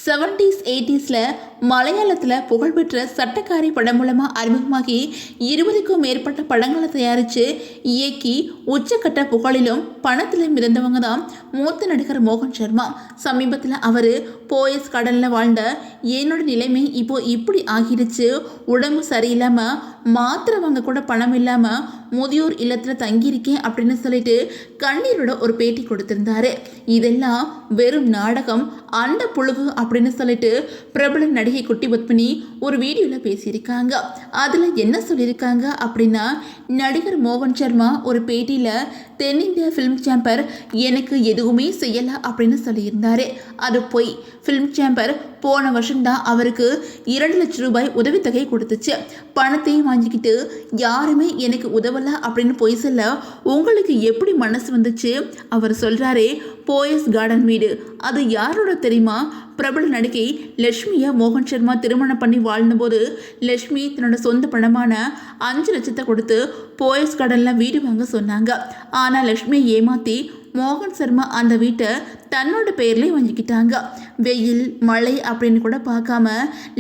70s 80ஸ்ல மலையாளத்தில் புகழ்பெற்ற சட்டக்காரி படம் மூலமாக அறிமுகமாகி 20க்கும் மேற்பட்ட படங்களை தயாரித்து இயக்கி உச்சக்கட்ட புகழிலும் பணத்திலும் இருந்தவங்க தான் மூத்த நடிகர் மோகன் சர்மா. சமீபத்தில் அவர் போயஸ் கடலில் வாழ்ந்த என்னோட நிலைமை இப்போ இப்படி ஆகிடுச்சு, உடம்பு சரியில்லாமல் மாத்திரவங்க கூட பணம் இல்லாமல் முதியோர் இல்லத்தில் தங்கியிருக்கேன் அப்படின்னு சொல்லிட்டு கண்ணீரோட ஒரு பேட்டி கொடுத்திருந்தாரு. இதெல்லாம் வெறும் நாடகம், அந்த புழுகு அப்படின்னு சொல்லிட்டு பிரபல நடிகை குட்டி பத்மினி ஒரு வீடியோவில் பேசியிருக்காங்க. அதில் என்ன சொல்லியிருக்காங்க அப்படின்னா, நடிகர் மோகன் சர்மா ஒரு பேட்டியில் தென்னிந்திய ஃபிலிம் சேம்பர் எனக்கு எதுவுமே செய்யலை அப்படின்னு சொல்லியிருந்தாரு. அது போய் ஃபிலிம் சேம்பர் போன வருஷம்தான் அவருக்கு 2 லட்சம் ரூபாய் உதவித்தொகை கொடுத்துச்சு. பணத்தையும் வாங்கிக்கிட்டு யாருமே எனக்கு உதவலை அப்படின்னு போய் சொல்ல உங்களுக்கு எப்படி மனசு வந்துச்சு? அவர் சொல்கிறாரே, போயஸ் கார்டன் வீடு அது யாரோட தெரியுமா? பிரபல நடிகை லட்சுமியை மோகன் சர்மா திருமணம் பண்ணி வாழ்ந்தபோது லட்சுமி தன்னோட சொந்த பணமான 5 லட்சத்தை கொடுத்து போயஸ் கார்டனில் வீடு வாங்க சொன்னாங்க. ஆனால் லட்சுமியை ஏமாற்றி மோகன் சர்மா அந்த வீட்டை தன்னோட பெயர்லேயே வாங்கிக்கிட்டாங்க. வெயில் மழை அப்படின்னு கூட பார்க்காம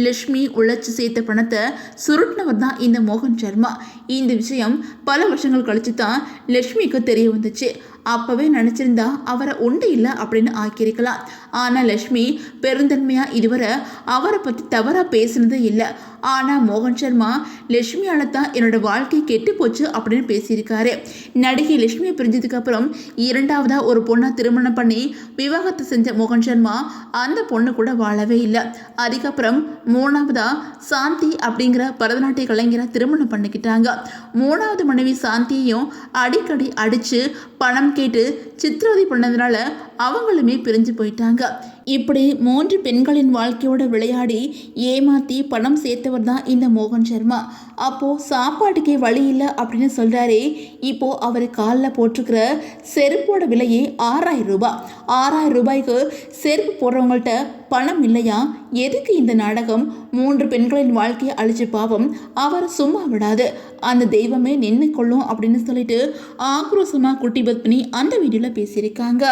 லட்சுமி உழைச்சி சேர்த்த பணத்தை சுருட்டினவர் தான் இந்த மோகன் சர்மா. இந்த விஷயம் பல வருஷங்கள் கழிச்சு தான் லட்சுமிக்கு தெரிய வந்துச்சு. அப்போவே நினச்சிருந்தா அவரை உண்டு இல்லை அப்படின்னு ஆக்கியிருக்கலாம். ஆனால் லட்சுமி பெருந்தன்மையாக இதுவரை அவரை பற்றி தவறாக பேசினதே இல்லை. ஆனால் மோகன் சர்மா லட்சுமியால் தான் என்னோட வாழ்க்கை கெட்டு போச்சு அப்படின்னு பேசியிருக்காரு. நடிகை லட்சுமியை பிரிஞ்சதுக்கு அப்புறம் 2வதாக ஒரு பொண்ணை திருமணம் பண்ணி விவாகரத்து செஞ்ச மோகன் சர்மா அந்த பொண்ணு கூட வாழவே இல்லை. அதுக்கப்புறம் 3வதாக சாந்தி அப்படிங்கிற பரதநாட்டிய கலைஞரை திருமணம் பண்ணிக்கிட்டாங்க. 3வது மனைவி சாந்தியையும் அடிக்கடி அடித்து பணம் கேட்டு சித்திரவதை பண்ணதுனால அவங்களுமே பிரிஞ்சு போயிட்டாங்க. இப்படி 3 பெண்களின் வாழ்க்கையோட விளையாடி ஏமாற்றி பணம் சேர்த்தவர் தான் இந்த மோகன் சர்மா. அப்போது சாப்பாட்டுக்கே வழி இல்லை அப்படின்னு சொல்கிறாரே, இப்போது அவர் காலில் போட்டிருக்கிற செருப்போட விலையே 6000 ரூபாய். 6000 ரூபாய்க்கு செருப்பு போடுறவங்கள்ட்ட பணம் இல்லையா? எதுக்கு இந்த நாடகம்? 3 பெண்களின் வாழ்க்கையை அழிச்சு பாவம் அவர் சும்மா விடாது, அந்த தெய்வமே நின்று கொள்ளும் அப்படின்னு சொல்லிட்டு ஆக்ரோஷமாக குட்டி பத்மினி அந்த வீடியோவில் பேசியிருக்காங்க.